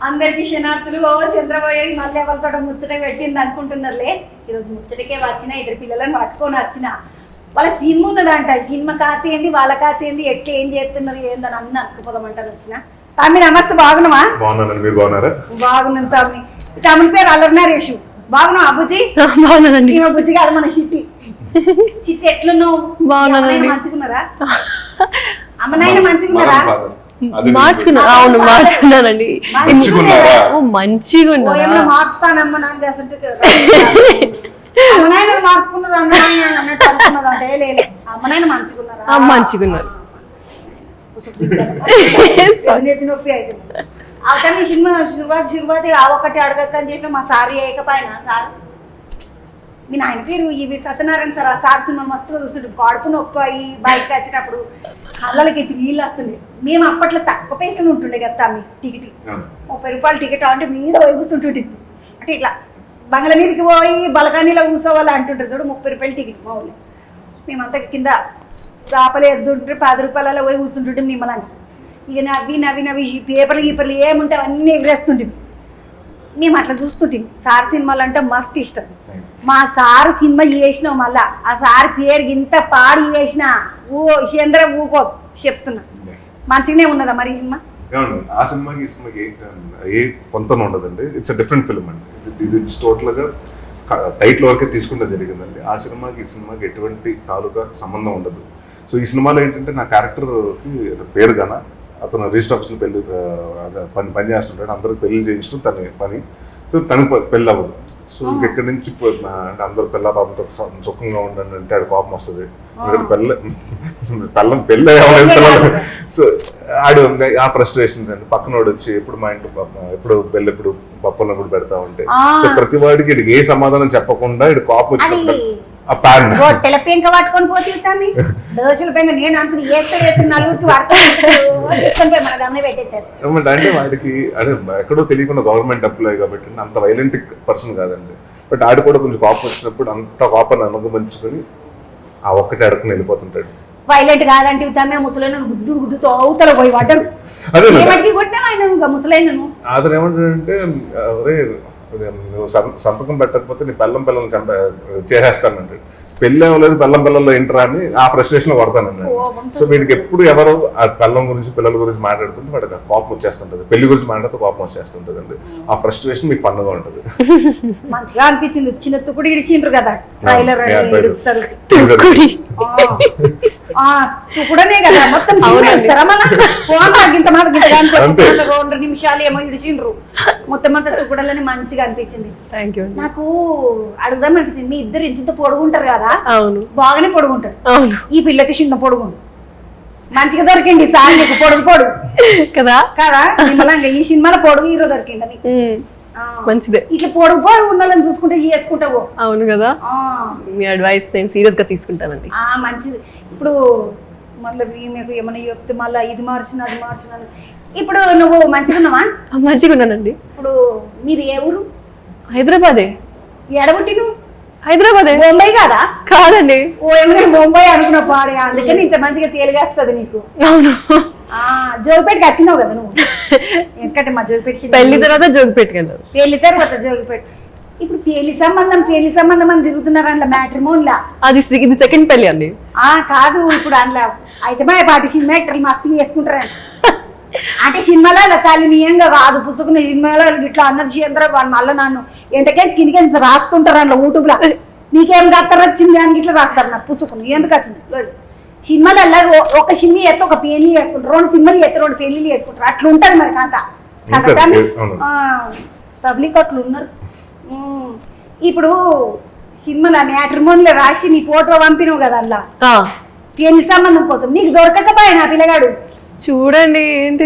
అందరికి శనార్థులు చంద్రబాబు మళ్ళీ ఎవరితో ముచ్చట పెట్టింది అనుకుంటున్నారులే. ఈరోజు ముచ్చటకే వచ్చిన, ఇద్దరు పిల్లలను పట్టుకొని వచ్చిన. వాళ్ళ సినిమా ఉన్నదంట, సినిమా ఖాతా ఏంది, వాళ్ళ ఖాతా ఏంది, ఎట్లా ఏం చేస్తున్నారు ఏందని అన్ని అనుకుపోదామంటారు వచ్చిన. తమ్మి నమస్తే, బాగున్నావా? బాగున్నానండి, మీరు బాగున్నారా? బాగున్నాను తమ్మి. తమ్ముని పేరు అల్లరి నరేష్. బాగున్నావు అబ్బుజీ? బాగున్నానండి. బుజ్జి కాదు మన చిట్టి. చిట్టి ఎట్లున్నావు? బాగున్నానండి. మంచుకున్నారా? అమ్మనాయన మంచుకున్నారా? మార్చుకున్నాను. అవును మార్చుకున్నానండి. మంచిగా మార్చుతానమ్మ నాన్న అసలు అమ్మనాయన మార్చుకున్నారు అన్నట్టు అనుకున్నదంటే లేదు. అమ్మనాయన మంచుకున్నారా? మంచిగున్నారు. నొప్పి అవుతుంది. అవుతా మీ సినిమా శురువాతి ఆ ఒక్కటి అడగక్కని చెప్పి మా సార్ వేయకపోయినా సార్ మీ నాయన పేరు ఇవి సత్యనారాయణ సార్. ఆ సార్ సినిమా మస్తుగా చూస్తుంటే కడుపు నొప్పి అయ్యి బయటకు వచ్చేటప్పుడు కళ్ళకి నీళ్ళు వస్తుంది. మేము అప్పట్లో తక్కువ పైసలు ఉంటుండే కదా మీ టికెట్ 30 రూపాయలు టికెట్ అంటే మీద పోయి కూర్చుంటుంటుంది. అంటే ఇట్లా బంగ్లా మీదకి పోయి బలకానీలో కూర్చోవాలి అంటుంటారు చూడు. 30 రూపాయలు టికెట్ మా ఊళ్ళో. మేమంతా కింద చేపలు ఎద్దుంటే 10 రూపాయలలో పోయి కూర్చుంటుంటే నిమ్మలంగా. ఇక నవ్వి పేపర్లు గీపర్లు ఏముంటే అవన్నీ ఎగిరేస్తుంటే మేము అట్లా చూస్తుంటాం. సార్ సినిమాలు అంటే మస్తు ఇష్టం. మా సార్ సినిమా చేసినావు మళ్ళా ఆ సార్ పేరు ఇంత పాడు చేసిన చంద్ర ఊకో చెప్తున్నా. మంచిగానే ఉన్నదా మరి సినిమా? ఆ సినిమాకి ఈ సినిమాకి ఏ పొంతన ఉండదండి. ఇట్స్ డిఫరెంట్ ఫిల్మ్ అండి. ఇది టోటల్ గా టైటిల్ వరకే తీసుకుంటే జరిగిందండి. ఆ సినిమాకి ఈ సినిమాకి ఎటువంటి తాలూకా సంబంధం ఉండదు. సో ఈ సినిమాలో ఏంటంటే నా క్యారెక్టర్కి పేరు గాన అతను రిజిస్టర్ ఆఫీస్లో పని చేస్తుంటాడు. అందరికి పెళ్లి చేయించడం తన పని. సో తనకు పెళ్ళి అవ్వదు. సో ఇంకెక్కడి నుంచి అంటే అందరూ పిల్ల పాపంతో సుఖంగా ఉండండి అంటే ఆడు కోపం వస్తుంది. పెళ్ళి అవ్వలేదు. సో ఆడు ఆ ఫ్రస్ట్రేషన్స్ అండి. పక్కనోడు వచ్చి ఎప్పుడు మా ఇంటి ఎప్పుడు పెళ్ళి ఎప్పుడు పప్పులను కూడా పెడతా ఉంటే ప్రతి వాడికి ఇటు ఏ సమాధానం చెప్పకుండా ఇటు కోపం వచ్చినప్పుడు గొట్టెల పెంక పట్టుకొని పోతే దోశల పెంక నేను అంటున్నా నలుగురికి అంటే వాడికి అదే ఎక్కడో తెలియకుండా గవర్నమెంట్ ఎంప్లాయ్ కాబట్టి అంత వైలెంట్ పర్సన్ కాదండి. బట్ ఆడు కూడా కొంచెం కోపం వచ్చినప్పుడు అంత కోపాన్ని అనుగమించుకొని ఆ ఒక్కటి అడుక్కుని వెళ్ళిపోతుంటాడు. వైలెంట్ కాదంటే ఉతామే ముసలైన గుద్దుతో అవతల పోయి పడ్డాడు. ముసలైనను అతను ఏమంటాడంటే సంతకం పెట్టకపోతే నీ పిల్లల్ని చేసేస్తానండి. పెళ్ళి అవ్వలేదు పిల్లల్లో ఎంటరా అని ఆ ఫ్రస్ట్రేషన్ లో కొడతానండి. సో వీడికి ఎప్పుడు ఎవరు ఆ పిల్లం గురించి పిల్లల గురించి మాట్లాడుతుంటే వాడికి కోపం వచ్చేస్తుంటది. పెళ్లి గురించి మాట్లాడితే కోపం వచ్చేస్తుంటది అండి. ఆ ఫ్రస్ట్రేషన్ మీకు ఫన్గా ఉంటది. మంచిగా అనిపించింది. చిన్న తుకుడు ఇడిచిండ్రు కదా ట్రైలర్ తుకుడనే కదా మొత్తం 2 నిమిషాలు ఏమో ఇడిచిండ్రు. మొత్తం అంతా తుకుడలని మంచిగా అనిపించింది. నాకు అడుగుదాం అనిపించింది. మీ ఇద్దరు ఇంత పొడుగుంటారు కదా, బాగానే పొడుగుంటారు. ఈ పిల్లకి చిన్న పొడుగుండు మంచిగా దొరికింది సార్ నీకు పొడుగు కదా కదా. నిమ్మలంగా ఈ సినిమాలో పొడుగు హీరో దొరికింది నీకు. మంచిదే. ఇట్లా పొడుగు ఉన్నోళ్ళని చూసుకుంటే చేసుకుంటావు. అవును కదా. మీ అడ్వైస్ నేను సీరియస్ గా తీసుకుంటానండి. మంచిది. ఇప్పుడు మళ్ళీ మీకు ఏమైనా చెప్తే మళ్ళీ ఇది మార్చిన అది మార్చిన. ఇప్పుడు నువ్వు మంచిగా ఉన్నావా? మంచిగా ఉన్నానండి. ఇప్పుడు మీరు ఏ ఊరు? హైదరాబాదే. ఎడబుట్టి నువ్వు? హైదరాబాద్. ముంబై కాదా? కాదండి. ఏమైనా ముంబై అనుకున్నా పాడే. అందుకని ఇంత మంచిగా తేలిగేస్తుంది నీకు. అవును. జోగిపేటకి వచ్చినావు కదా నువ్వు. ఎందుకంటే మా జోగిపేట పెళ్లి తర్వాత జోగిపేటకి వెళ్ళారు. పెళ్లి తర్వాత జోగిపేట. ఇప్పుడు పెళ్లి సంబంధం అని తిరుగుతున్నారు అందులో మ్యాట్రిమోన్లా. అది ఇది సెకండ్ పెళ్లి అండి. కాదు ఇప్పుడు అందులో అయితే మా పాటి సినిమా యాక్టర్లు మస్తు చేసుకుంటారండి. అంటే సినిమాలో అలా తల్లినీయంగా కాదు పుచ్చుకున్న సినిమాలో ఇట్లా అన్నది చంద్ర వాళ్ళు మళ్ళీ నన్ను ఎంతకేసి కిందికి రాస్తుంటారు అందులో యూట్యూబ్లో. నీకేం రాస్తారు వచ్చింది అని ఇట్లా రాస్తారు నాకు పుచ్చుకుని. ఎందుకు వచ్చింది సినిమాలో ఒక సినిమా చేస్తే ఒక పెళ్లి చేసుకుంటారు, 2 సినిమాలు చేస్తే 2 పెళ్లిళ్ళు చేసుకుంటారు. అట్లా ఉంటుంది మరి కథ. పబ్లిక్ అట్లు ఉన్నారు. ఇప్పుడు సినిమాలో మ్యాట్రిమోన్లో రాసి నీ ఫోటో పంపినావు కదా అందులో పెళ్లి సంబంధం కోసం. నీకు దొరకకపోయా నా పిల్లగాడు. చూడండి ఏంటి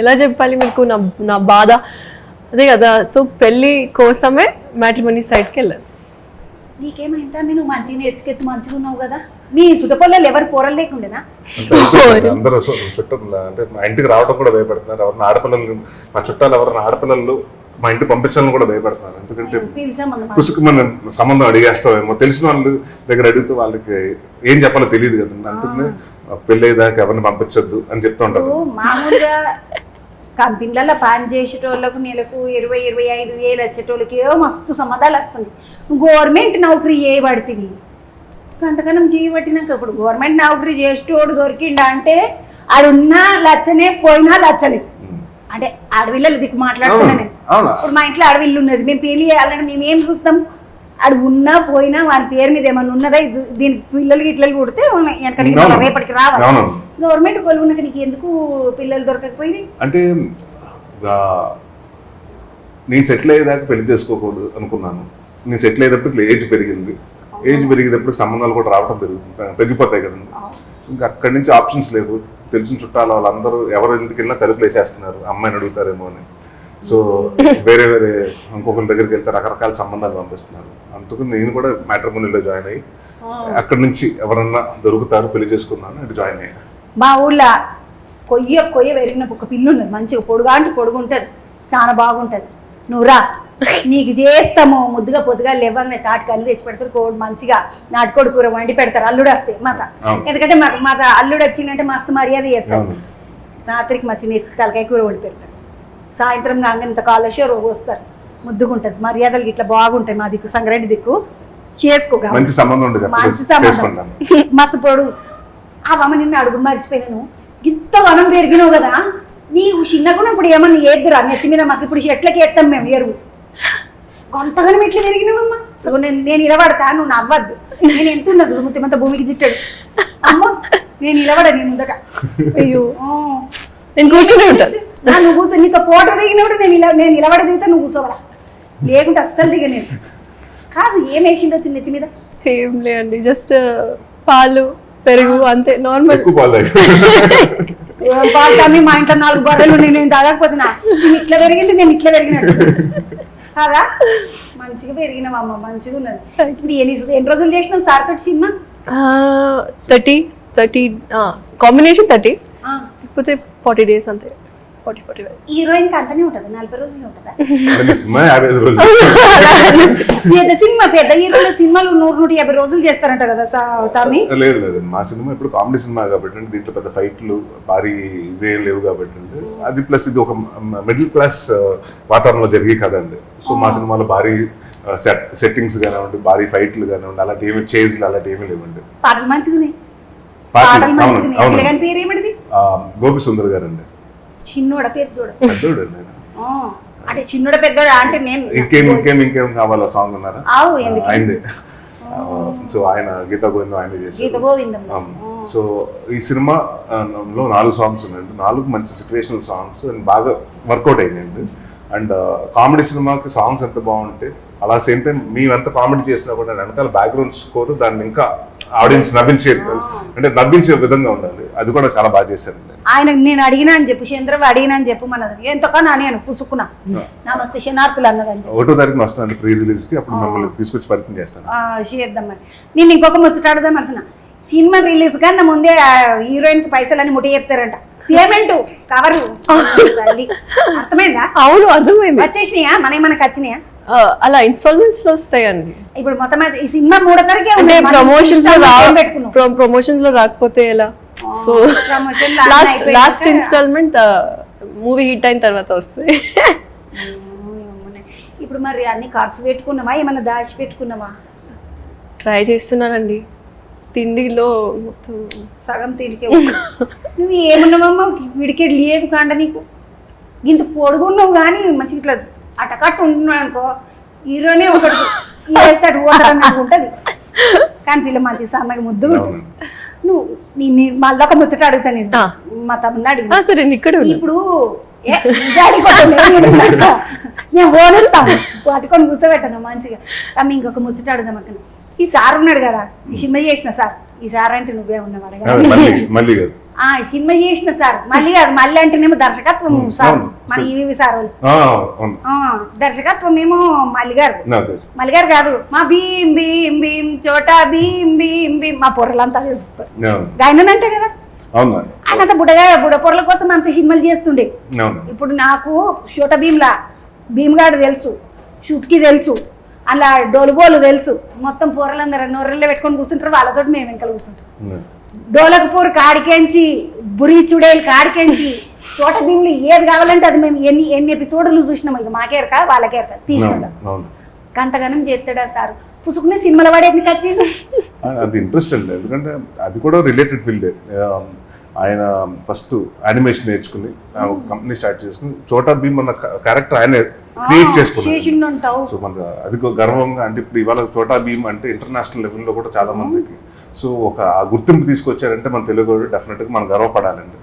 ఎలా చెప్పాలి మీకు నా బాధ అదే కదా. సో పెళ్లి కోసమే మ్యాట్రిమోనీ సైడ్కి వెళ్ళాను. నీకేమైందా? నువ్వు మంచిగా ఎత్తుకెత్తు మంచిగా ఉన్నావు కదా. మీ చుట్టపల్లెలు ఎవరు పోరలు లేకుండేనా? అందరూ చుట్టూ అంటే మా ఇంటికి రావడం కూడా భయపడుతున్నారు. ఎవరిని ఆడపిల్లలు మా చుట్టాలు ఎవరైనా ఆడపిల్లలు మా ఇంటి పంపించాలని కూడా భయపడుతున్నారు. ఎందుకంటే పుసుకుమని సంబంధం అడిగేస్తామేమో. తెలిసిన వాళ్ళ దగ్గర అడిగితే వాళ్ళకి ఏం చెప్పాలో తెలియదు కదా. అందుకనే పెళ్ళి అయ్యేదాకా ఎవరిని పంపించొద్దు అని చెప్తూ ఉంటారు. మామూలుగా కంపెనీలలో పని చేసేటోళ్ళకు నెలకు 20-25 వేలు వచ్చేటోళ్ళకి ఏమో మస్తు సంబంధాలు వస్తుంది. గవర్నమెంట్ నౌకరీ చేయబడుతుంది. అంతకన్నా చేయబట్టినాక ఇప్పుడు గవర్నమెంట్ నౌకరీ చేసేటోడు దొరికిండా అంటే ఆడున్నా లచ్చనే పోయినా లచ్చలే. అంటే ఆడవిల్లలు దిక్కు మాట్లాడుతున్నా నేను. ఇప్పుడు మా ఇంట్లో ఆడవిల్లు ఉన్నది, మేము పెళ్లి చేయాలంటే మేము ఏం చూస్తాం? ఆడు ఉన్నా పోయినా వాని పేరు మీద ఏమన్నా ఉన్నదా? దీనికి పిల్లలకి ఇట్లకి కొడితే వెనకటికి రేపటికి రావాలి. గవర్నమెంట్ కొలువున్నాక నీకు ఎందుకు పిల్లలు దొరకకపోయి? అంటే నేను సెటిల్ అయ్యేదాకా పెళ్లి చేసుకోకూడదు అనుకున్నాను. నేను సెటిల్ అయ్యేటప్పుడు ఏజ్ పెరిగింది. ఏజ్ పెరిగేటప్పుడు సంబంధాలు కూడా రావడం తగ్గిపోతాయి కదండి. ఇంకా అక్కడి నుంచి ఆప్షన్స్ లేవు. తెలిసిన చుట్టాలు వాళ్ళందరూ ఎవరి ఇంటికి వెళ్ళినా తలుపులు వేసేస్తున్నారు, అమ్మాయిని అడుగుతారేమో అని. సో వేరే ఇంకొకరి దగ్గరికి వెళ్తే రకరకాల సంబంధాలు పంపిస్తున్నారు. అందుకు నేను కూడా మ్యాట్రిమోనీలో జాయిన్ అయ్యి అక్కడి నుంచి ఎవరన్నా దొరుకుతారు పెళ్లి చేసుకున్నాను అంటే జాయిన్ అయ్యా. మా ఊళ్ళో కొయ్య పెరిగిన ఒక పిల్లు ఉన్నది, మంచిగా పొడుగు ఉంటుంది, చాలా బాగుంటుంది. నువ్వు రా, నీకు చేస్తాము. ముద్దుగా పొద్దుగా లేవగానే తాటికల్లు తెచ్చి పెడతారు, కోడి మంచిగా నాటుకోడి కూర వండి పెడతారు. అల్లుడు వస్తే మాత, ఎందుకంటే మాత అల్లుడు వచ్చిందంటే మస్తు మర్యాద చేస్తారు. రాత్రికి మా చిన్న తలకాయ కూర వండి పెడతారు. సాయంత్రం కాగానే ఇంత కాలుష్యం రోజు వస్తారు, ముద్దుగుంటుంది. మర్యాదలు ఇట్లా బాగుంటాయి. మా దిక్కు సంగారెడ్డి దిక్కు చేసుకోగా మంచి సంబంధం మస్తు పొడు. అవమ్మ నిన్ను అడుగు మర్చిపోయినాను, ఇంత వనం పెరిగినావు కదా, నీకు చిన్నగా ఇప్పుడు ఏమన్నా ఏద్దురా నెత్తి మీద? మాకు ఇప్పుడు చెట్లకి ఎత్తాం మేము ఎరువు. కొంతగానం ఎట్లా పెరిగినావమ్మా? నేను ఇలవడతా, నువ్వు నవ్వద్దు. నేను ఎంత ఉన్నది ముత్తిమంత భూమికి చుట్టాడు. అమ్మ నేను ఇలవడ నీ ముందట. అయ్యో నువ్వు కూర్చో, నీతో పోట దిగినప్పుడు నేను ఇలవడ దిగితే నువ్వు కూర్చోవరా, లేకుంటే అస్సలు దిగ. నేను కాదు, ఏం వేసిండో నెత్తి మీద? ఏం లేదండి, జస్ట్ పాలు పెరుగు అంతే, నార్మల్. పాలు తమ్మి మా ఇంట్లో 4 బర్రెలు నేను తాగకపోతున్నా. నేను ఇట్లా పెరిగింది, నేను ఇట్లా పెరిగినట్టు కాదా? మంచిగా పెరిగినావమ్మ, మంచిగా ఉన్నది. ఇప్పుడు ఎన్ని రోజులు చేసినావు సార్ తోటి సినిమా? 30 కాంబినేషన్ 30, లేకపోతే 40 days అంతే. 40-45 హీరోయిన్కి అంతనే ఉంటుంది, 40 రోజులు ఉంటుందా? పెద్ద సినిమా, పెద్ద హీరోల సినిమాలు 100-150 రోజులు చేస్తారంట కదా తామి? లేదు లేదు, మా సినిమా ఇప్పుడు కామెడీ సినిమా కాబట్టి దీంట్లో పెద్ద ఫైట్లు భారీ ఇదే లేవు కాబట్టి అది. ప్లస్ ఇది ఒక మిడిల్ క్లాస్ వాతావరణంలో జరిగే కదండి. సో మా సినిమాలో భారీ సెట్టింగ్స్ కానివ్వండి, భారీ ఫైట్లు కానివ్వండి, అలాంటి ఏమి చేజ్లు అలాంటి ఏమీ లేవండి. పాటలు మంచిగా పేరు ఏమిటి? గోపి సుందర్ గారు అండి. చిన్నోడ పెద్దోడ? అంటే చిన్నోడ పెద్దోడ అంటే నేను ఇంకేం కావాలా సాంగ్ ఉన్నారా? అయింది. సో ఆయన గీతా గోవిందం ఆయన చేశారు. సో ఈ సినిమాలో 4 సాంగ్స్ ఉన్నాయండి. 4 మంచి సిచ్యువేషనల్ సాంగ్స్ అండ్ బాగా వర్కౌట్ అయినాయండి. అండ్ కామెడీ సినిమాకి సాంగ్స్ ఎంత బాగుంటే అలా సేమ్ టైం మేము ఎంత కామెడీ చేసినా కూడా వెనకాల బ్యాక్గ్రౌండ్ స్కోర్ దాన్ని ఇంకా ఆడియన్స్ నవ్వించే విధంగా ఉండాలి. అది కూడా చాలా బాగా చేశారండి. ఆయన నేను అడిగినా అని చెప్పు, చంద్రబాబు అడిగినా అని చెప్పు, మనది ఎంతకన్నా నేను పుసుకున్నా. నమస్తే శనార్థులు అన్నదండి. 1వ తారీఖున వస్తానండి ప్రీ రిలీజ్ కి, అప్పుడు మమ్మల్ని తీసుకొచ్చి పరిచయం చేస్తాను. చేద్దామని నేను ఇంకొక ముచ్చటాడదాం అనుకున్నా. సినిమా రిలీజ్ కన్నా ముందే హీరోయిన్ కి పైసలన్నీ ముట్టి చెప్తారంట, పేమెంట్ కవరు. అర్థమైందా? అవును అర్థమైంది. వచ్చేసినాయా? మనకి వచ్చినాయా? అలా ఇన్స్టాల్మెంట్స్ లో వస్తాయండి. ఇప్పుడు మొత్తం ఈ సినిమా 3వ తారీఖే అంటే ప్రమోషన్స్ లో రాకపోతే ఎలా? So last instalment movie hit అయిన తర్వాత వస్తాయి. ఇప్పుడు మరి అన్ని ఖర్చు పెట్టుకున్నావా, ఏమన్నా దాచి పెట్టుకున్నావా? ట్రై చేస్తున్నానండి. తిండిలో మొత్తం సగం తిండికే. నువ్వు ఏమన్నావమ్మా? విడికెడు లేదు కాండ నీకు. ఇంత పొడుగున్నావు కానీ మంచి ఇట్లా అటకట్టు ఉంటున్నావు అనుకో, హీరోనే ఒకటి వేస్తాడు ఓటరన్నట్టు ఉంటుంది. కానీ పిల్ల మంచి సన్నగా ముద్దుగా ఉంటుంది. నువ్వు మళ్ళీ ఒక ముచ్చట అడుగుతా నేను, మా తమ్ముడిని అడిగి. సరే ఇక్కడ ఇప్పుడు నేను ఓడుతాను పట్టుకొని కూర్చోబెట్టాను మంచిగా. తమ్మి ఇంకొక ముచ్చట అడుగుదాం అక్కడ. ఈ సార్ ఉన్నాడు కదా, ఈ సినిమా చేసిన సార్, ఈ సార్ అంటే నువ్వే ఉన్నావాడు కదా. సినిమా చేసిన సార్ మళ్ళీ కాదు, మళ్ళీ అంటేనేమో దర్శకత్వం సార్, మన ఈవి సార్ వాళ్ళు. దర్శకత్వం ఏమో మల్లిగారు కాదు, మా భీం భీం భీం చోటా భీం భీం భీం మా పొరలంతా చేస్తారు. గాయనంటే కదా ఆయన బుడ పొరల కోసం అంత సినిమాలు చేస్తుండే. ఇప్పుడు నాకు చోటా భీమ్గాడు తెలుసు, షూట్కి తెలుసు, అలా డోలుబోలు తెలుసు. మొత్తం పొరలందరూ నొర్రెల్లో పెట్టుకొని కూర్చుంటారు, వాళ్ళతో మేము వెనకాల కూర్చుంటాం. డోలకపూర్ కాడికెంచి బురి చుడేలు కాడికెంచి చోట భీములు ఏది కావాలంటే అది మేము ఎన్ని ఎపిసోడ్లు చూసినాం, ఇక మాకేరక వాళ్ళకేరక తీసినాడు అవును. గంతగనం చేస్తాడా సార్ పుసుకునే సినిమాలో పడేది వచ్చిండు. అది ఇంట్రెస్ట్ అండి, ఎందుకంటే అది కూడా రిలేటెడ్ ఫీల్డే. ఆయన ఫస్ట్ యానిమేషన్ నేర్చుకుని కంపెనీ స్టార్ట్ చేసుకుని చోటా భీమ్ అన్న క్యారెక్టర్ ఆయన క్రియేట్ చేసుకున్నాడు. సో మనకు అది గర్వంగా, అంటే ఇప్పుడు ఇవాళ చోటా భీమ్ అంటే ఇంటర్నేషనల్ లెవెల్లో కూడా చాలా మందికి సో ఒక ఆ గుర్తింపు తీసుకొచ్చారంటే మన తెలుగు డెఫినెట్గా మనం గర్వపడాలండి.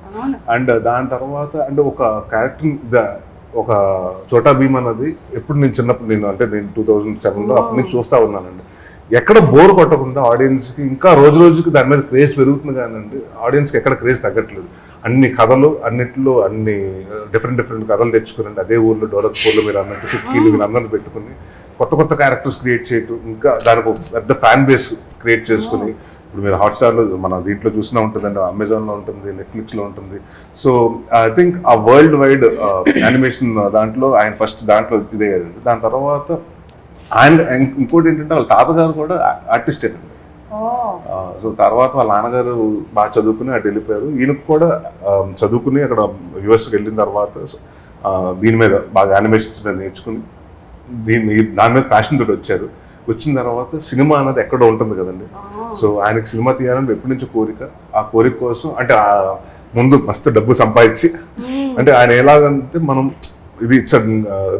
అండ్ దాని తర్వాత అంటే ఒక క్యారెక్టర్ ఒక చోటా భీమ్ అన్నది ఎప్పుడు నేను చిన్నప్పుడు నేను 2007లో అప్పటి నుంచి చూస్తూ ఉన్నానండి. ఎక్కడ బోర్ కొట్టకుండా ఆడియన్స్కి ఇంకా రోజు రోజుకి దాని మీద క్రేజ్ పెరుగుతుంది కానండి, ఆడియన్స్కి ఎక్కడ క్రేజ్ తగ్గట్లేదు. అన్ని కథలు అన్నిట్లో అన్ని డిఫరెంట్ కథలు తెచ్చుకుని అదే ఊర్లో డోలక్పూర్లో మీరు అన్నట్టు చుట్కీలు మీరు అందరిని పెట్టుకుని కొత్త క్యారెక్టర్స్ క్రియేట్ చేయటం, ఇంకా దానికి ఒక పెద్ద ఫ్యాన్ బేస్ క్రియేట్ చేసుకుని ఇప్పుడు మీరు హాట్స్టార్లో మన దీంట్లో చూసినా ఉంటుందండి, అమెజాన్లో ఉంటుంది, నెట్ఫ్లిక్స్లో ఉంటుంది. సో ఐ థింక్ ఆ వరల్డ్ వైడ్ యానిమేషన్ దాంట్లో ఆయన ఫస్ట్ దాంట్లో ఇదే. దాని తర్వాత ఆయన ఇంకోటి ఏంటంటే వాళ్ళ తాతగారు కూడా ఆర్టిస్టేనండి. సో తర్వాత వాళ్ళ నాన్నగారు బాగా చదువుకుని అటు వెళ్ళిపోయారు. ఈయనకు కూడా చదువుకుని అక్కడ యుఎస్కి వెళ్ళిన తర్వాత దీని మీద బాగా యానిమేషన్స్ మీద నేర్చుకుని దాని మీద ప్యాషన్ తోటి వచ్చారు. వచ్చిన తర్వాత సినిమా అన్నది ఎక్కడో ఉంటుంది కదండి. సో ఆయనకి సినిమా తీయాలని ఎప్పటి నుంచో కోరిక. ఆ కోరిక కోసం అంటే ముందు మస్తు డబ్బు సంపాదించి, అంటే ఆయన ఎలాగంటే మనం ఇది ఇట్స్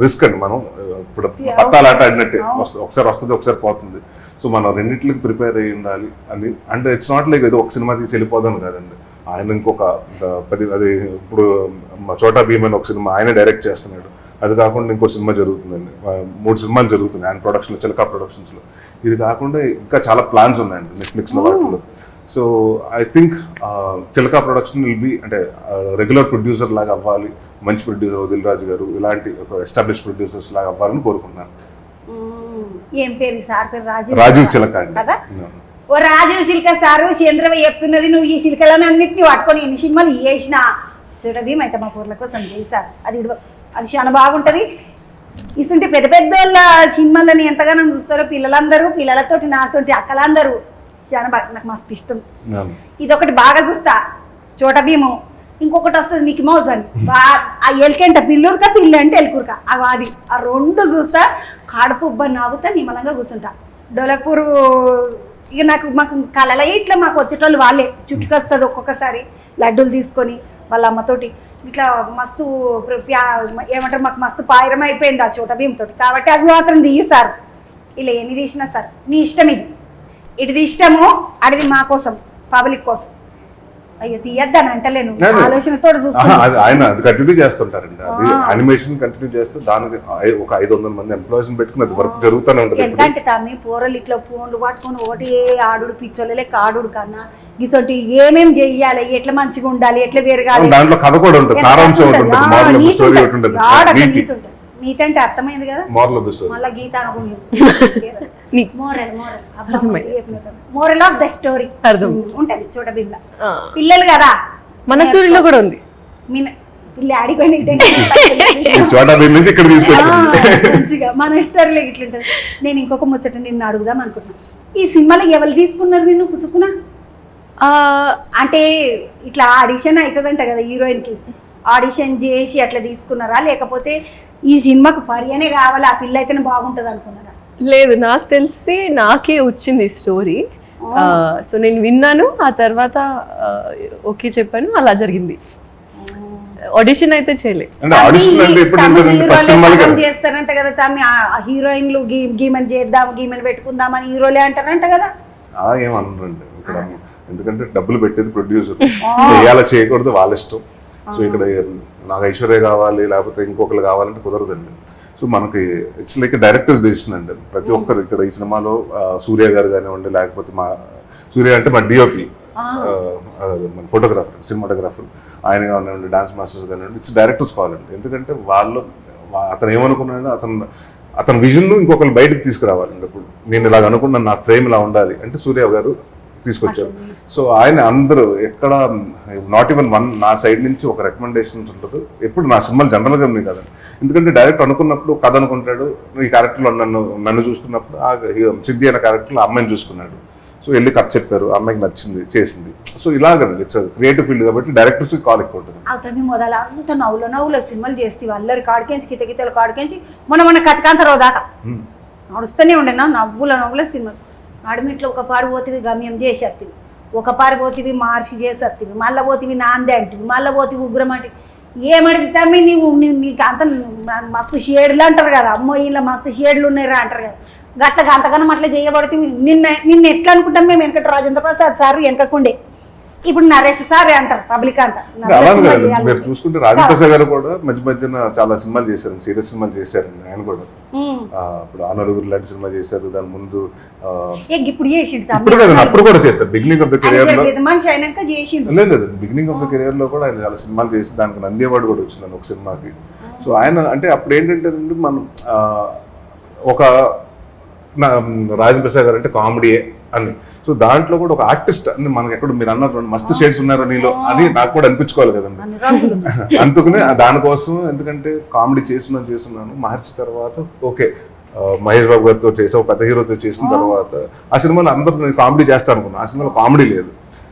రిస్క్ అండి, మనం ఇప్పుడు పట్టాలాట ఆడినట్టే, ఒకసారి వస్తుంది ఒకసారి పోతుంది. సో మనం రెండింటికి ప్రిపేర్ అయ్యి ఉండాలి అని. అంటే ఇట్స్ నాట్ లైక్ ఏదో ఒక సినిమా తీసి వెళ్ళిపోదాం కాదండి. ఆయన ఇంకొక 10 అది ఇప్పుడు చోటా భీమ్ అని ఒక సినిమా ఆయన డైరెక్ట్ చేస్తున్నాడు. అది కాకుండా ఇంకో సినిమా జరుగుతుందండి, 3 సినిమాలు జరుగుతున్నాయి ఆయన ప్రొడక్షన్లో, చిలకా ప్రొడక్షన్స్లో. ఇది కాకుండా ఇంకా చాలా ప్లాన్స్ ఉన్నాయండి నెట్ఫ్లిక్స్లో వాటిలో. So I think Chilaka production will be అంటే రెగ్యులర్ ప్రొడ్యూసర్ లాగా అవ్వాలి, మంచి ప్రొడ్యూసర్ దిల్ రాజు గారు ఇలాంటి ఒక ఎస్టాబ్లిష్ ప్రొడ్యూసర్స్ లాగా అవ్వాలని కోరుకుంటున్నాను. ఏం పేరు సార్? పేరు రాజీవ్ చిలక అండి. కదా ఓ రాజీవ్ చిలక సారు చంద్రవ చెప్తున్నది, నువ్వు ఈ చిలకలను అన్నింటినీ పట్టుకొని ఎన్ని సినిమాలు చేసిన చూడబీ అయితే మా పూర్ల కోసం చేశారు. అది చాలా బాగుంటుంది. ఇస్తుంటే పెద్ద వాళ్ళ సినిమాలని ఎంతగానో చూస్తారో పిల్లలందరూ, పిల్లలతోటి నాతోటి అక్కలందరూ చాలా బాగా, నాకు మస్తు ఇష్టం. ఇది ఒకటి బాగా చూస్తా చోటా భీము. ఇంకొకటి వస్తుంది మిక్కీ మౌస్ అని, ఆ ఎలికంట పిల్లురుక పిల్లి అంటే ఎలుకురుక అది ఆ 2 చూస్తా కాడుపు ఉబ్బ నవ్వుతా నిమ్మలంగా కూర్చుంటా. డోలక్పూర్ ఇక మాకు కళల ఇట్లా మాకు వచ్చేటోళ్ళు వాళ్ళే చుట్టుకొస్తుంది. ఒక్కొక్కసారి లడ్డూలు తీసుకొని వాళ్ళ అమ్మతోటి ఇట్లా మస్తు ఏమంటారు, మాకు మస్తు పాయిరం అయిపోయింది ఆ చోటా భీమ్ తోటి. కాబట్టి అది మాత్రం తీయసారు, ఇలా ఎన్ని తీసినా సార్ నీ ఇష్టం. ఇది ఇష్టము, అడిది మా కోసం, పబ్లిక్ కోసం. అయ్యో తీయద్దని అంటలేను, ఆలోచనతో ఆయన అది కంటిన్యూ చేస్తుంటారండి. అది యానిమేషన్ కంటిన్యూ చేస్తూ దానికి ఒక 500 మంది ఎంప్లాయీస్ పెట్టుకుని అది వర్క్ జరుగుతూనే ఉంటుంది. ఎందుకంటే తమ్మి పోరలు ఇట్లా ఫోన్లు పట్టుకొని ఒకటి ఆడుడు పిచ్చోళ్ళ లెక్క ఆడుడు కన్నా ఇసోటి ఏమేమి చెయ్యాలి, ఎట్లా మంచిగా ఉండాలి, ఎట్లా పెరగాలి, దాంట్లో కథ కూడా ఉంటుంది, సారాంశం ఉంటుంది, మోరల్ ఆఫ్ స్టోరీ ఉంటుంది. నీతి అంటే అర్థమైంది కదా, మోరల్ ఆఫ్ ద స్టోరీ. మళ్ళీ గీత మోరల్ ఆఫ్ ద స్టోరీ ఉంటది చోటా భీమ్లా. పిల్లలు కదా మన స్టోరీలో కూడా ఉంది. పిల్ల ఆడిపోయిన చోటా భీమ్ నుంచి ఇక్కడ మంచిగా మన స్టోరీలో ఇట్లుంటది. నేను ఇంకొక ముచ్చట నిన్ను అడుగుదాం అనుకుంటున్నా, ఈ సినిమాలో ఎవరు తీసుకున్నారు నిన్ను పుసుకున్నా? అంటే ఇట్లా ఆడిషన్ అవుతుందంట కదా హీరోయిన్ కి, ఆడిషన్ చేసి అట్లా తీసుకున్నారా, లేకపోతే ఈ సినిమాకు పర్యనే కావాలి ఆ పిల్ల అయితేనే బాగుంటది అనుకున్నారా? లేదు, నాకు తెలిసి నాకే వచ్చింది స్టోరీ. సో నేను విన్నాను, ఆ తర్వాత ఓకే చెప్పాను, అలా జరిగింది. ఆడిషన్ అయితే చేయలేదు. చేస్తారంట కదా తమ్మి, హీరోయిన్లు గీమని చేద్దాం గీమని పెట్టుకుందామని హీరోలే అంటారంట కదా. ఏమన్నారండి ఇక్కడ, ఎందుకంటే డబ్బులు పెట్టేది ప్రొడ్యూసర్, చేయాలా చేయకూడదు వాళ్ళ ఇష్టం. సో ఇక్కడ నాకు ఐశ్వర్య కావాలి లేకపోతే ఇంకొకరు కావాలంటే కుదరదండి. సో మనకి ఇట్స్ లైక్ డైరెక్టర్ డెసిషన్ అండి. ప్రతి ఒక్కరు ఇక్కడ ఈ సినిమాలో సూర్య గారు కానివ్వండి, లేకపోతే సూర్య అంటే మా డిఓపి మన ఫోటోగ్రాఫర్, సినిమాటోగ్రాఫర్ ఆయన కానివ్వండి, డాన్స్ మాస్టర్స్ కానివ్వండి, ఇట్స్ డైరెక్టర్స్ కావాలండి. ఎందుకంటే అతను ఏమనుకున్నాడో అతని విజన్ ఇంకొకరు బయటకు తీసుకురావాలండి. ఇప్పుడు నేను ఇలాగ అనుకున్నాను, నా ఫ్రేమ్ ఇలా ఉండాలి అంటే సూర్య గారు తీసుకొచ్చారు. సో ఆయన అందరూ ఎక్కడ నాట్ ఈవెన్ నా సైడ్ నుంచి ఒక రికమెండేషన్స్ ఉంటుంది. ఎప్పుడు నా సినిమాలు జనరల్గా ఉన్నాయి కదండి, ఎందుకంటే డైరెక్ట్ అనుకున్నప్పుడు కథ అనుకుంటాడు, ఈ క్యారెక్టర్లో నన్ను చూసుకున్నప్పుడు సిద్ధి అనే క్యారెక్టర్లో అమ్మాయిని చూసుకున్నాడు. సో వెళ్ళి కథ చెప్పారు, ఆ అమ్మాయికి నచ్చింది, చేసింది. సో ఇలాగండి ఇట్స్ క్రియేటివ్ ఫీల్డ్ కాబట్టి డైరెక్టర్స్ కాల్ ఎక్కువ ఉంటుంది. అవుతుంది మొదలు అంత నవ్వుల సినిమాలు చేస్తే అల్లరి కాడికేంచి కితకితలు కాడికేంచి మన కథకాంతరావు దాకా నడుస్తూనే ఉండే నవ్వుల సినిమాలు. నడిమిట్లో ఒక పారి పోతివి గమ్యం చేసేత్తివి, ఒక పారి పోతివి మార్చి చేసేత్తివి, మళ్ళీ పోతివి నాందే అంటివి, మళ్ళీ పోతివి ఉగ్రం అంటివి. ఏమడిగితే నీకు అంత మస్తు షేడ్లు అంటారు కదా, అమ్మో ఇలా మస్తు షేడ్లు ఉన్నాయిరా అంటారు కదా. గట్లగా అంతగానం అట్లా చేయబడితే నిన్న ఎట్లా అనుకుంటాం మేము వెనకటి రాజేంద్ర ప్రసాద్ సార్ వెనకకుండే, ఇప్పుడు నరేష్ సారే అంటారు పబ్లిక్ అంతా. అలానే కదండి, మీరు చూసుకుంటే రాజప్రసాద్ గారు కూడా మధ్యన చాలా సినిమాలు చేశారు, సీరియస్ సినిమాలు చేశారండి ఆయన కూడా. ఇప్పుడు ఆ నలుగురు లాంటి సినిమా చేశారు, దాని ముందు ఇప్పుడు చేసిండు, ఇప్పుడు కదండి అప్పుడు కూడా చేస్తారు. బిగినింగ్ ఆఫ్ ద కెరియర్ లో మనిషి అయినాక చేసిండు. లేదు బిగినింగ్ ఆఫ్ ద కెరియర్ లో కూడా ఆయన చాలా సినిమాలు చేసి దానికి నంది అవార్డు కూడా వచ్చిందండి ఒక సినిమాకి. సో ఆయన అంటే అప్పుడు ఏంటంటే మనం ఒక రాజేంద్ర ప్రసాద్ గారు అంటే కామెడీయే అని, సో దాంట్లో కూడా ఒక ఆర్టిస్ట్ అని మనకి ఎక్కడ మీరు అన్నారు మస్తు షేడ్స్ ఉన్నారు నీలో అని నాకు కూడా అనిపించుకోవాలి కదండి. అందుకనే దానికోసం, ఎందుకంటే కామెడీ చేస్తున్నాను మహర్షి తర్వాత ఓకే మహేష్ బాబు గారితో చేసావు, పెద్ద హీరోతో చేసిన తర్వాత ఆ సినిమాలో అందరూ నేను కామెడీ చేస్తాను అనుకున్నాను, ఆ సినిమాలో కామెడీ లేదు.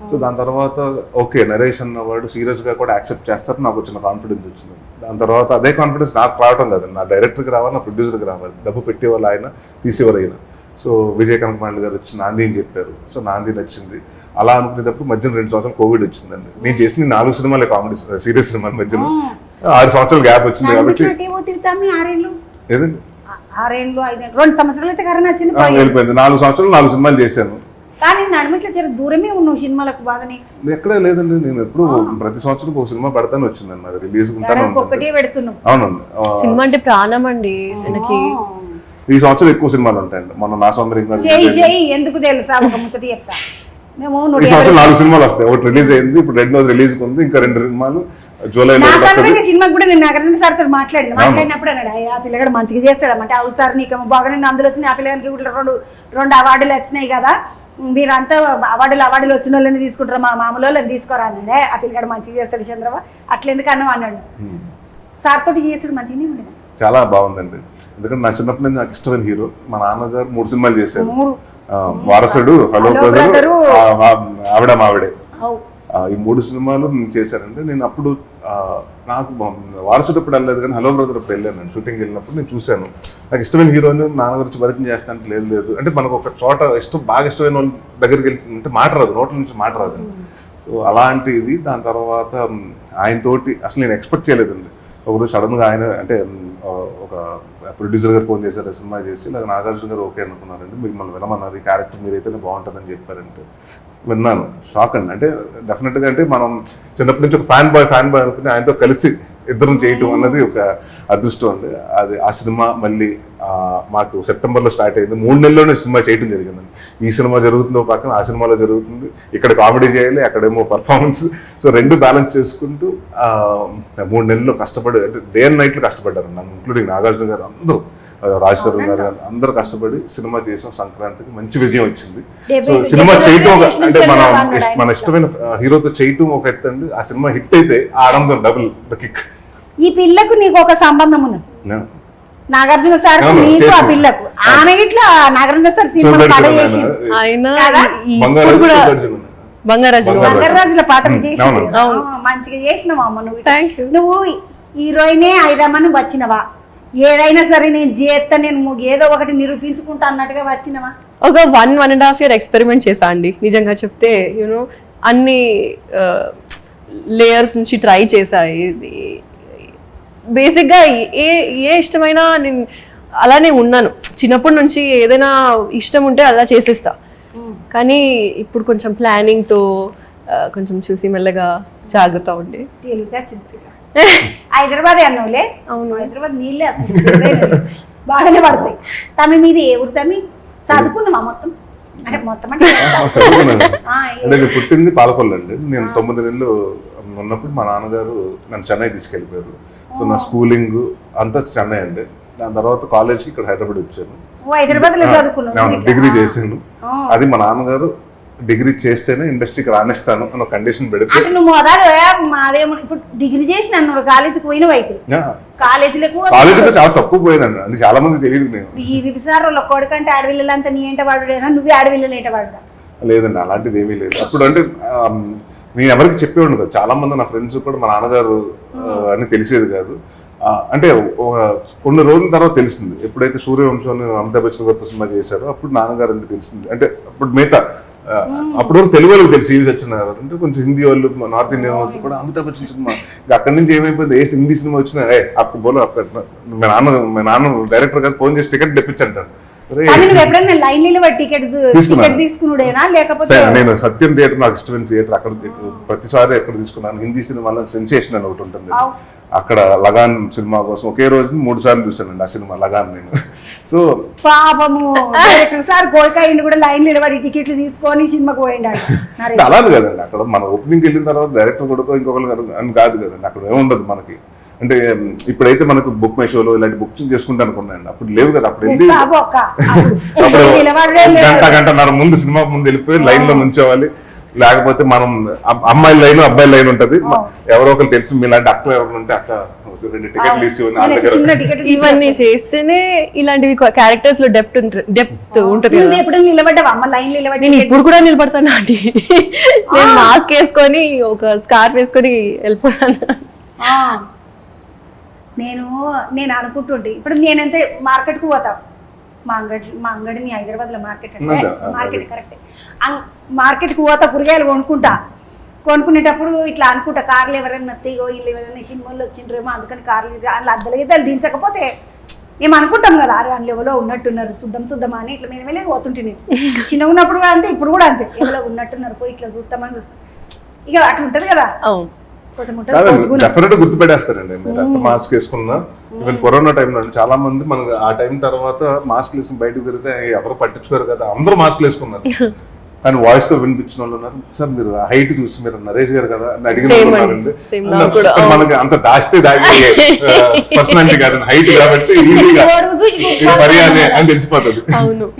సో దాని తర్వాత ఓకే నరేష్ అన్నవాడు సీరియస్గా కూడా యాక్సెప్ట్ చేస్తారు, నాకు వచ్చిన కాన్ఫిడెన్స్ వచ్చింది. దాని తర్వాత అదే కాన్ఫిడెన్స్ నాకు రావడం కదండి, నా డైరెక్టర్కి రావాలి, నా ప్రొడ్యూసర్కి రావాలి, డబ్బు పెట్టేవాళ్ళు ఆయన, తీసేవారు ఆయన. సో విజయ్ కనకమాండ్ గారు వచ్చి నాంది అని చెప్పారు, సో నాంది నచ్చింది. అలా అనుకునేటప్పుడు మధ్యన 2 సంవత్సరాలు కోవిడ్ వచ్చిందండి. నేను చేసింది 4 సినిమాలే కామెడీ సీరియస్ సినిమాల మధ్యన 6 సంవత్సరాలు గ్యాప్ వచ్చింది కాబట్టి ఏదండి 2 సంవత్సరాలు అయితే వెళ్ళిపోయింది. 4 సంవత్సరాలు 4 సినిమాలు చేశాను. కానీ నడుమిట్లో జర దూరమే ఉన్నావు సినిమాలకు బాగానే. ఎక్కడే లేదండి, నేను ఎప్పుడు ప్రతి సంవత్సరం ఒక సినిమా పెడతాను వచ్చిందండి, అది రిలీజ్ ఒకటే పెడుతున్నావు. అవునండి, సినిమా అంటే ప్రాణం అండి మనకి. ఈ సంవత్సరం ఎక్కువ సినిమాలు ఉంటాయండి. మొన్న నా సౌందర్యంగా ఎందుకు తెలుసా ఒక ముచ్చట చెప్తా, మేము ఈ సంవత్సరం 4 సినిమాలు వస్తాయి. ఒకటి రిలీజ్ అయింది, ఇప్పుడు 2వ రిలీజ్ ఉంది, ఇంకా 2 సినిమాలు జూలైలో సినిమా కూడా నేను నాగరేంద్ర సార్ తో మాట్లాడినప్పుడు అన్నాడు ఆ పిల్లగాడు మంచిగా చేస్తాడన్నమాట. అవు సార్ నీకు బాగానే అందులో వచ్చినాయి, ఆ పిల్లగానికి కూడా 2 అవార్డులు వచ్చినాయి కదా, మీరంతా అవార్డులు వచ్చిన వాళ్ళని తీసుకుంటారు, మా మామూలు వాళ్ళని తీసుకోరా అన్నాడే. ఆ పిల్లగాడు మంచిగా చేస్తాడు చంద్రబాబు, అట్లా ఎందుకు అన్నావు అన్నాడు. సార్ తోటి చేస్తాడు మంచిగానే ఉండేది, చాలా బాగుందండి. ఎందుకంటే నా చిన్నప్పటి నుంచి నాకు ఇష్టమైన హీరో మా నాన్నగారు 3 సినిమాలు చేశారు, వారసుడు, హలో బ్రదరు, ఆవిడ మావిడే. ఈ 3 సినిమాలు చేశానండి. నేను అప్పుడు నాకు వారసుడు ఎప్పుడు వెళ్ళలేదు కానీ హలో బ్రదర్ అప్పుడు వెళ్ళాను, షూటింగ్ వెళ్ళినప్పుడు నేను చూశాను. నాకు ఇష్టమైన హీరోని నాన్న గురించి పరిచయం చేస్తానికి లేదు అంటే మనకు ఒక చోట బాగా ఇష్టమైన వాళ్ళ దగ్గరికి వెళ్తుంటే మాట రాదు, నోట్ల నుంచి మాట రాదండి. సో అలాంటిది. దాని తర్వాత ఆయనతోటి అసలు నేను ఎక్స్పెక్ట్ చేయలేదండి. ఒకరోజు సడన్గా ఆయన అంటే ఒక ప్రొడ్యూసర్ గారు ఫోన్ చేశారు, సినిమా చేసి ఇలా నాగార్జున గారు ఓకే అనుకున్నారండి, మిమ్మల్ని వినమన్నారు, ఈ క్యారెక్టర్ మీరైతేనే బాగుంటుందని చెప్పారంటే విన్నాను. షాక్ అండి. అంటే డెఫినెట్గా అంటే మనం చిన్నప్పటి నుంచి ఒక ఫ్యాన్ బాయ్ అనుకుని ఆయనతో కలిసి ఇద్దరం చేయటం అన్నది ఒక అదృష్టం అండి. అది ఆ సినిమా మళ్ళీ మాకు సెప్టెంబర్లో స్టార్ట్ అయింది, 3 నెలల్లోనే సినిమా చేయడం జరిగిందండి. ఈ సినిమా జరుగుతుందో పక్కన ఆ సినిమాలో జరుగుతుంది, ఇక్కడ కామెడీ చేయాలి, అక్కడేమో పర్ఫార్మెన్స్. సో 2 బ్యాలెన్స్ చేసుకుంటూ 3 నెలల్లో కష్టపడి అంటే డే అండ్ నైట్లు కష్టపడ్డారు నన్ను, ఇంక్లూడింగ్ నాగార్జున గారు, అందరూ రాజశేఖర్ గారు అందరూ కష్టపడి సినిమా చేసాం. సంక్రాంతికి మంచి విజయం వచ్చింది. సో సినిమా చేయటం అంటే మన ఇష్టమైన హీరోతో చేయటం ఒక ఎత్తు అండి, ఆ సినిమా హిట్ అయితే ఆనందం డబుల్ ద కిక్. ఈ పిల్లకు నీకు ఒక సంబంధం ఉన్నది, నాగార్జున సార్ నీకు ఆ పిల్లకు. ఆమె ఇట్లా నాగార్జున సార్ సినిమా బంగారాజుల పాట చేసినావు, మంచిగా చేసినావు అమ్మ. నువ్వు హీరోయినే అయిదామని వచ్చినవా, ఏదైనా సరే నేను చేస్తా, నేను ఏదో ఒకటి నిరూపించుకుంటా అన్నట్టుగా వచ్చినవా? ఒక 1.5 year ఎక్స్పెరిమెంట్ చేసా అండి. నిజంగా చెప్తే యూనో అన్ని లేయర్స్ నుంచి ట్రై చేసా. బేసిక్గా ఏ ఇష్టమైనా నేను అలానే ఉన్నాను. చిన్నప్పటి నుంచి ఏదైనా ఇష్టం ఉంటే అలా చేసేస్తా. కానీ ఇప్పుడు కొంచెం ప్లానింగ్తో కొంచెం చూసి మెల్లగా జాగ్రత్త ఉండి హైదరాబాద్ అన్నోలే. అవును, హైదరాబాద్ నీళ్ళే అసలు బాగానే పడతాయి. తమి మీద ఏ ఊరు తమి చదువుకున్నామా మొత్తం? అంటే మొత్తం అంటే నేను పుట్టింది పాలకొల్లు అండి. నేను 9 నెలలు ఉన్నప్పుడు మా నాన్నగారు నన్ను చెన్నై తీసుకెళ్ళిపోయారు. సో నా స్కూలింగ్ అంతా చెన్నై అండి. దాని తర్వాత కాలేజ్కి ఇక్కడ హైదరాబాద్ వచ్చాను, డిగ్రీ చేశాను. అది మా నాన్నగారు డిగ్రీ చేస్తేనే ఇండస్ట్రీకి రాణిస్తాను అని ఒక కండిషన్ పెడితే, నువ్వు అదేమో ఇప్పుడు డిగ్రీ చేసి నన్ను కాలేజీకి పోయినవి అయితే కాలేజీలో చాలా తక్కువ పోయినాను. అది చాలా మంది తెలియదు. నేను ఈ విసారంలో కొడుకంటే ఆడవిల్లంతా నీ ఏంట వాడుడేనా, నువ్వే ఆడవిల్లలు ఏంట వాడుడా? లేదండి అలాంటిది ఏమీ లేదు. అప్పుడు అంటే నేను ఎవరికి చెప్పేవాడిని కాదు. చాలా మంది నా ఫ్రెండ్స్ కూడా మా నాన్నగారు అని తెలిసేది కాదు. అంటే కొన్ని రోజుల తర్వాత తెలిసింది. ఎప్పుడైతే సూర్యవంశం అమితాబ్ బచ్చన్ గారితో సినిమా చేశారో అప్పుడు నాన్నగారు అంటే తెలిసింది. అంటే అప్పుడు మిగతా అప్పుడు వరకు తెలుగు వాళ్ళకి తెలిసి ఈవి సత్యనారాయణ అంటే కొంచెం హిందీ వాళ్ళు నార్త్ ఇండియన్ వాళ్ళు కూడా అమితాబ్ బచ్చన్ సినిమా. ఇంకా అక్కడి నుంచి ఏమైపోయింది, ఏ హిందీ సినిమా వచ్చినా అప్పుడు బోలో అక్కడ మా నాన్న డైరెక్టర్ గారు ఫోన్ చేసి టికెట్ తెప్పించంటారు. నేను సత్యం థియేటర్ నాకు ఇష్టమైన థియేటర్. అక్కడ ప్రతిసారి ఎక్కడ తీసుకున్నాను. హిందీ సినిమాలో సెన్సేషన్ అని ఒకటి ఉంటుంది, అక్కడ లగాన్ సినిమా కోసం ఒకే రోజు 3 సార్లు చూసానండి ఆ సినిమా లగాన్ నేను. సో పాపము సార్ గోల్కాయిండి కూడా లైన్ నిలబడి టికెట్లు తీసుకొని సినిమాకి పోయిండు. అలానే కదండి, అక్కడ మన ఓపెనింగ్ వెళ్ళిన తర్వాత డైరెక్టర్ కూడా ఇంకొకరు అని కాదు కదండి, అక్కడ ఏముండదు మనకి. అంటే ఇప్పుడైతే మనకు బుక్ మై షోలో ఇలాంటి బుకింగ్ చేసుకుంటా అనుకున్నాను, అప్పుడు లేవు కదా. అప్పుడు వెళ్ళి గంటన్నర ముందు సినిమా ముందు వెళ్ళిపోయి లైన్ లో నుంచోవాలి. లేకపోతే మనం అమ్మాయి లైన్ అబ్బాయి లైన్ ఉంటది, ఎవరో ఒకరు తెలిసి మీలాంటి అక్క ఎవరు ఉంటే అక్క 2 టికెట్లు ఇచ్చి ఇవన్నీ చేస్తేనే ఇలాంటివి క్యారెక్టర్స్ లో డెప్త్ ఉంటుంది. నేను ఇప్పుడు కూడా నిలబడతాను అండి. నేను మాస్క్ వేసుకొని ఒక స్కార్ఫ్ వేసుకొని వెళ్ళిపోతాను. నేను అనుకుంటుంటే ఇప్పుడు నేనంతే మార్కెట్కి పోతా. మా అంగడిని హైదరాబాద్లో మార్కెట్ కరెక్ట్. మార్కెట్కి పోతా, కూరగాయలు కొనుక్కునేటప్పుడు ఇట్లా అనుకుంటా కార్లు ఎవరైనా వస్తాయో వీళ్ళు ఎవరైనా సినిమాల్లో వచ్చిండ్రేమో అందుకని కార్లు అందులో అద్దలకి దించకపోతే ఏమనుకుంటాం కదా, అరే అందులో ఎవరో ఉన్నట్టున్నారు శుద్ధం అని ఇట్లా మేము వెళ్ళి పోతుంటే నేను చిన్నగా ఉన్నప్పుడు కూడా అంతే, ఇప్పుడు కూడా అంతే, ఎవరో ఉన్నట్టున్నారు పోయి ఇట్లా చూస్తామని చూస్తాం. ఇక అట్లా ఉంటుంది కదా. డెఫినెట్ గుర్తుపెట్టేస్తారండి. మీరు ఎంత మాస్క్ వేసుకున్నా ఈవెన్ కరోనా టైంలో చాలా మంది మనకు ఆ టైం తర్వాత మాస్క్ వేసుకుని బయటకు తిరిగితే ఎవరు పట్టించుకోరు కదా, అందరూ మాస్క్ వేసుకున్నారు. కానీ వాయిస్ తో వినిపించిన వాళ్ళు ఉన్నారు. సార్ మీరు హైట్ చూసి మీరు నరేష్ గారు కదా అని అడిగిన వాళ్ళు ఉన్నారండి. మనకి అంత దాస్తే దాగి పర్సనాలిటీ కాదండి, హైట్ కాబట్టి ఈజీగా పర్యానే అని తెలిసిపోతుంది.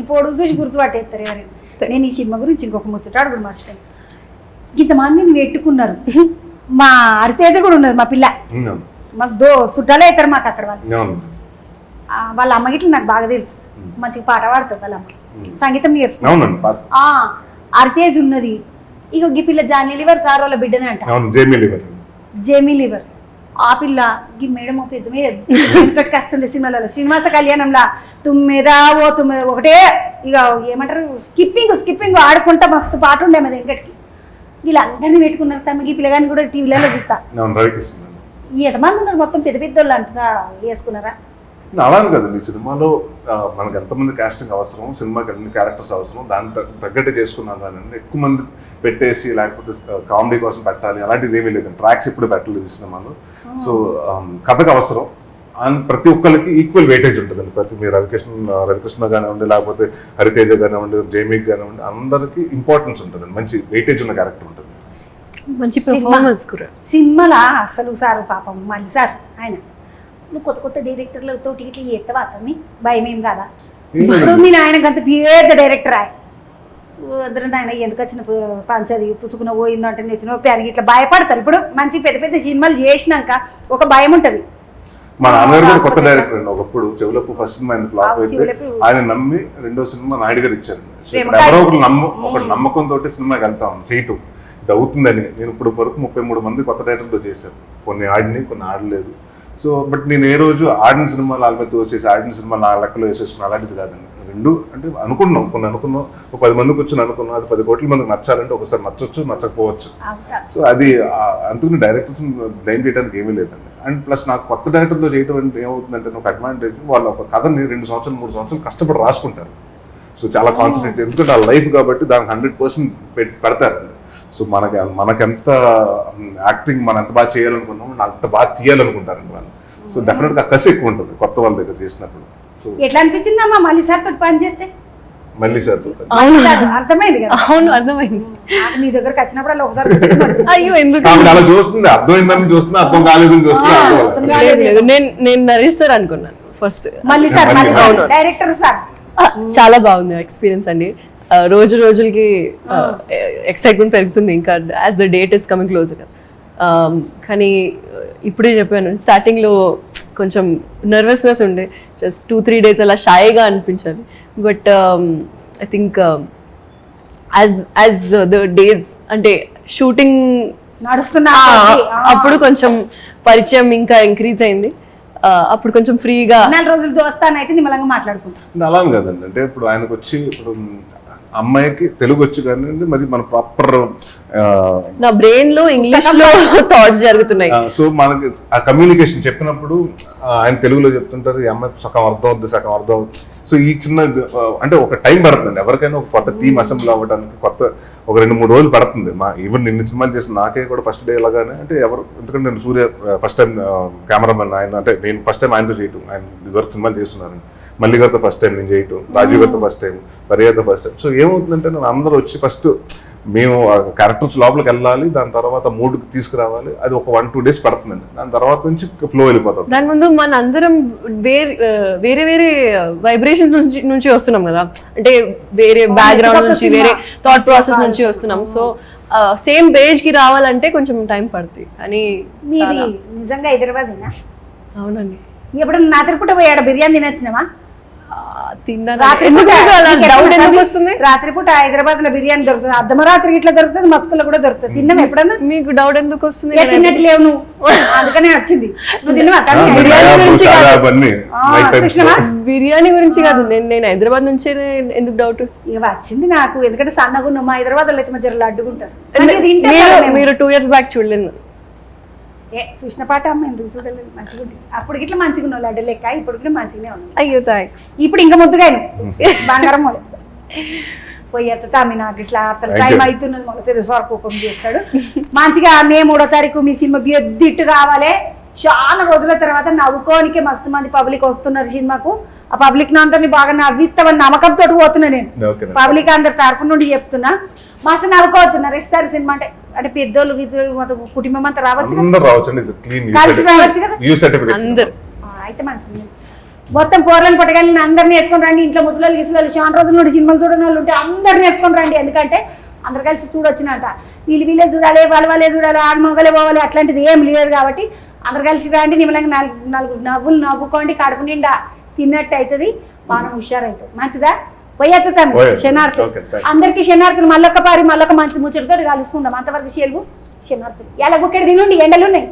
ఇప్పుడు చూసి గుర్తుపట్టేస్తారు. నేను ఈ సినిమా గురించి ఇంకొక ముచ్చటాడు కూడా మర్చిపోయాను. ఇంతమందిని పెట్టుకున్నారు. మా హరితేజ కూడా ఉన్నది, మా పిల్ల మాకు చుట్టాలే అవుతారు మాకు అక్కడ వాళ్ళు. వాళ్ళ అమ్మగిట్లు నాకు బాగా తెలుసు, మంచిగా పాట పాడుతుంది వాళ్ళ అమ్మకి, సంగీతం నేర్చుకున్నాను. హరితేజ్ ఉన్నది. ఇక ఈ పిల్ల జానీ లివర్ సార్ వాళ్ళ బిడ్డనే అంట, జేమీ లివర్. ఆ పిల్ల ఈ మేడం పెద్ద మేడం వెనకటికి వస్తుండే సినిమాలలో శ్రీనివాస కళ్యాణంలా తుమ్మెదా ఓ తుమ్మెద ఒకటే ఇక ఏమంటారు స్కిప్పింగ్ ఆడుకుంటా మస్తు పాట ఉండే మీద వెనకటికి. వీళ్ళందరినీ పెట్టుకున్నారు. తమకి ఈ పిల్లగాని కూడా టీవీలలో చూస్తా ఎంతమంది ఉన్నారు, మొత్తం పెద్ద పెద్ద వాళ్ళు అంటా వేసుకున్నారా? అలానే కదండి, ఈ సినిమాలో మనకు ఎంతమంది కాస్టింగ్ అవసరం, సినిమాకి ఎన్ని క్యారెక్టర్స్ అవసరం, దాని తగ్గట్టు చేసుకున్నాం. కానీ ఎక్కువ మంది పెట్టేసి లేకపోతే కామెడీ కోసం పెట్టాలి అలాంటిది ఏమీ లేదండి. ట్రాక్స్ ఎప్పుడు పెట్టలేదు ఈ సినిమాలో. సో కథకు అవసరం అండ్ ప్రతి ఒక్కరికి ఈక్వల్ వెయిటేజ్ ఉంటుందండి. మీరు రవికృష్ణ కానివ్వండి, లేకపోతే హరితేజ కానివ్వండి, జైమిక్ కానివ్వండి, అందరికి ఇంపార్టెన్స్ ఉంటుందండి. మంచి వెయిటేజ్ ఉన్న క్యారెక్టర్ ఉంటుంది, మంచి పెర్ఫార్మెన్స్ కూడా సినిమాలా. అసలు సార్ పాపం మళ్ళీ సార్ ఆయన నువ్వు కొత్త డైరెక్టర్లతో ఇట్లా చేస్తావా అతన్ని భయం ఏం కాదా? ఇప్పుడు మీ నాయనకి అంత పెద్ద డైరెక్టర్ ఆయన ఎందుకు వచ్చిన పంచది పుసుకున పోయిందంటే నెత్తిన పెరిగి ఇట్లా భయపడతారు. ఇప్పుడు మంచి పెద్ద పెద్ద సినిమాలు చేసినాక ఒక భయం ఉంటుంది. మా నాన్నగారు కూడా కొత్త డైరెక్టర్ అండి. ఒకప్పుడు చెవులపు ఫస్ట్ సినిమా ఎంత ఫ్లాప్ అయితే ఆయన నమ్మి 2వ సినిమా నాయుడు గారు ఇచ్చారు. ఎవరో ఒకరు నమ్మకంతో సినిమాకి వెళ్తాం చేయటం ఇది అవుతుందని. నేను ఇప్పుడు వరకు 33 మంది కొత్త డైరెక్టర్తో చేశాను. కొన్ని ఆడిని కొన్ని ఆడలేదు. సో బట్ నేను ఏ రోజు ఆడిన సినిమాలు వాళ్ళ మీద తోసేసి ఆడిన సినిమాలు నా లెక్కలో వేసేసుకున్నాను అలాంటిది కాదండి. రెండు అంటే అనుకున్నాం, కొన్ని అనుకున్నాం, ఒక 10 మందికి వచ్చి అనుకున్నాం, అది 10 కోట్ల మందికి నచ్చాలంటే ఒకసారి నచ్చొచ్చు నచ్చకపోవచ్చు. సో అది అందుకని డైరెక్టర్స్ బ్లైమ్ చేయడానికి ఏమీ లేదండి. అండ్ ప్లస్ నాకు కొత్త డైరెక్టర్తో చేయడం అంటే ఏమవుతుందంటే ఒక అడ్వాంటేజ్, వాళ్ళు ఒక కథని 2 సంవత్సరాలు 3 సంవత్సరాలు కష్టపడి రాసుకుంటారు. సో చాలా కాన్సన్ట్రేట్, ఎందుకంటే ఆ లైఫ్ కాబట్టి దానికి 100% పెడతారండి. సో మనకెంత యాక్టింగ్ మనం ఎంత బాగా చేయాలనుకున్నాం అంత బాగా తీయాలనుకుంటారండి వాళ్ళు. సో డెఫినెట్గా కసి ఎక్కువ ఉంటుంది కొత్త వాళ్ళ దగ్గర చేసినప్పుడు. సో ఎట్లా అనిపించిందమ్మా మళ్ళీ సార్ తోటి పని చేస్తే? మళ్ళీ సార్ అర్థమైంది కదా? అవును అర్థమైంది. నీ దగ్గరకు వచ్చినప్పుడు ఒకసారి అయ్యో ఎందుకు అలా చూస్తుంది, అర్థమైందని చూస్తుంది, అర్థం కాలేదని చూస్తుంది. నేను నరేష్ సార్ అనుకున్నాను ఫస్ట్. మళ్ళీ సార్ డైరెక్టర్ సార్ చాలా బాగుంది ఎక్స్పీరియన్స్ అండి. రోజు రోజులకి ఎక్సైట్మెంట్ పెరుగుతుంది ఇంకా as the date is coming closer. కానీ ఇప్పుడే చెప్పాను, స్టార్టింగ్లో కొంచెం నర్వస్నెస్ ఉండే, జస్ట్ 2-3 days అలా షాయ్గా అనిపించాలి. But I think as the days అంటే షూటింగ్ నడుస్తున్నా అప్పుడు కొంచెం పరిచయం ఇంకా ఇంక్రీజ్ అయింది. అప్పుడు కొంచెం ఫ్రీగా 4 రోజులు దోస్తానైతే నిమ్మలంగా మాట్లాడుకుంటాం. అలా అని కదండి, అంటే ఇప్పుడు ఆయనకు వచ్చి ఇప్పుడు అమ్మాయికి తెలుగు వచ్చి కానీ మరి మన ప్రాపర్ నా బ్రెయిన్ లో ఇంగ్లీష్ లో థాట్స్ జరుగుతున్నాయి. సో మనకి ఆ కమ్యూనికేషన్ చెప్పినప్పుడు ఆయన తెలుగులో చెప్తుంటారు, ఈ అమ్మాయికి సగం అర్థం అవుద్ది సగం అర్థం అవుతుంది. సో ఈ చిన్న అంటే ఒక టైం పడుతుంది ఎవరికైనా ఒక కొత్త థీమ్ అసెంబ్లీ అవ్వడానికి కొత్త ఒక 2-3 రోజులు పడుతుంది. ఈవెన్ నిన్న సినిమాలు చేసిన నాకే కూడా ఫస్ట్ డే లాగానే అంటే ఎవరు, ఎందుకంటే నేను సూర్య ఫస్ట్ టైం కెమెరామెన్ ఆయన, అంటే నేను ఫస్ట్ టైం ఆయనతో చేయటం, ఆయన ఇదివరకు సినిమాలు చేస్తున్నాను. మల్లి గారితో ఫస్ట్ టైం నేను చేయటం, రాజీవ్ గారితో ఫస్ట్ టైం, పరియాతో ఫస్ట్ టైం. సో ఏమవుతుందంటే నేను అందరూ వచ్చి ఫస్ట్ మేము క్యారెక్టర్స్ లోపలికి వెళ్ళాలి, దాని తర్వాత మూడ్కి తీసుకురావాలి, అది ఒక 1-2 డేస్ పడుతుందండి. దాని తర్వాత నుంచి ఫ్లో వెళ్ళిపోతాం. దాని ముందు మన అందరం వేరే వేరే వైబ్రేషన్స్ నుంచి వస్తున్నాం కదా, అంటే వేరే బ్యాక్గ్రౌండ్ నుంచి వేరే థాట్ ప్రాసెస్ నుంచి వస్తున్నాం. సో సేమ్ పేజ్ కి రావాలంటే కొంచెం టైం పడుతుంది. కానీ మీది నిజంగా హైదరాబాదేనా? అవునండి. ఎప్పుడు నా తిరుపతి పోయాడు బిర్యానీ తినొచ్చినావా? రాత్రిపూట హైదరాబాద్ లో బిర్యానీ దొరుకుతుంది, అర్ధమరాత్రి ఇట్లా దొరుకుతుంది, మస్కుల్లో కూడా దొరుకుతుంది. తిన్నాం ఎప్పుడన్నా? మీకు డౌట్ ఎందుకు వస్తుంది? తిన్నట్టు లేవు నువ్వు, అందుకనే వచ్చింది. నువ్వు తిన్నావా? బిర్యానీ గురించి కాదు, నేను హైదరాబాద్ నుంచే ఎందుకు డౌట్ వస్తుంది? ఇక వచ్చింది నాకు, ఎందుకంటే సన్నగా మా హైదరాబాద్ లో అయితే మధ్య అడ్డుకుంటారు. మీరు 2 years బ్యాక్ చూడలేదు? కృష్ణ పాట అమ్మ ఎందుకు చూడలేదు? మంచిగా అప్పుడు ఇట్లా మంచిగా ఉన్నావు లడ్డు లెక్క, ఇప్పుడు కూడా మంచిగానే ఉంది. అయ్యో థ్యాంక్స్. ఇప్పుడు ఇంకా ముద్దుగా బంగారం మొదలు పోయేస్తా మీ నాకు ఇట్లా టైం అవుతున్నది, మొదలు పెద్ద స్వరకూపం చేస్తాడు. మంచిగా మే 3వ తారీఖు మీ సినిమా బెద్దిట్టు కావాలి. చాలా రోజుల తర్వాత నవ్వుకోనికి మస్తు మంది పబ్లిక్ వస్తున్నారు సినిమాకు. ఆ పబ్లిక్ అందరినీ బాగా నవ్విస్తామని నమ్మకంతో పోతున్నా నేను. పబ్లిక్ అందరి తరఫు నుండి చెప్తున్నా, మస్తు నవ్వుకోవచ్చు. నరేస్తారు సినిమా అంటే అంటే పెద్దోళ్ళు కుటుంబం అంతా రావచ్చు, కలిసి రావచ్చు కదా. అయితే మంచిది. మొత్తం పోర్లను పట్టగానే అందరిని వేసుకొని రండి. ఇంట్లో ముసలి గిసలు చాలా రోజుల నుండి సినిమాలు చూడని వాళ్ళు ఉంటే అందరిని వేసుకొని రండి. ఎందుకంటే అందరు కలిసి చూడొచ్చినట్ట. వీళ్ళే చూడాలి, వాళ్ళే చూడాలి, ఆడమొగలే పోవాలి, అట్లాంటిది ఏం లేదు. కాబట్టి అందరు కలిసి రండి. నిమ్మలంగా 4 నవ్వులు నవ్వుకోండి, కడుపు నిండా తిన్నట్టు అవుతుంది, మనం హుషారవుతుంది. మంచిదా? పోయేస్తాను శనార్థి అందరికి. శనార్థులు మళ్ళొక్క మంచి ముచ్చటతో కలుసుకుందాం. అంతవరకు సెలవు. శనార్థులు ఎలా బుక్కెడు తినండి, ఎండలు ఉన్నాయి.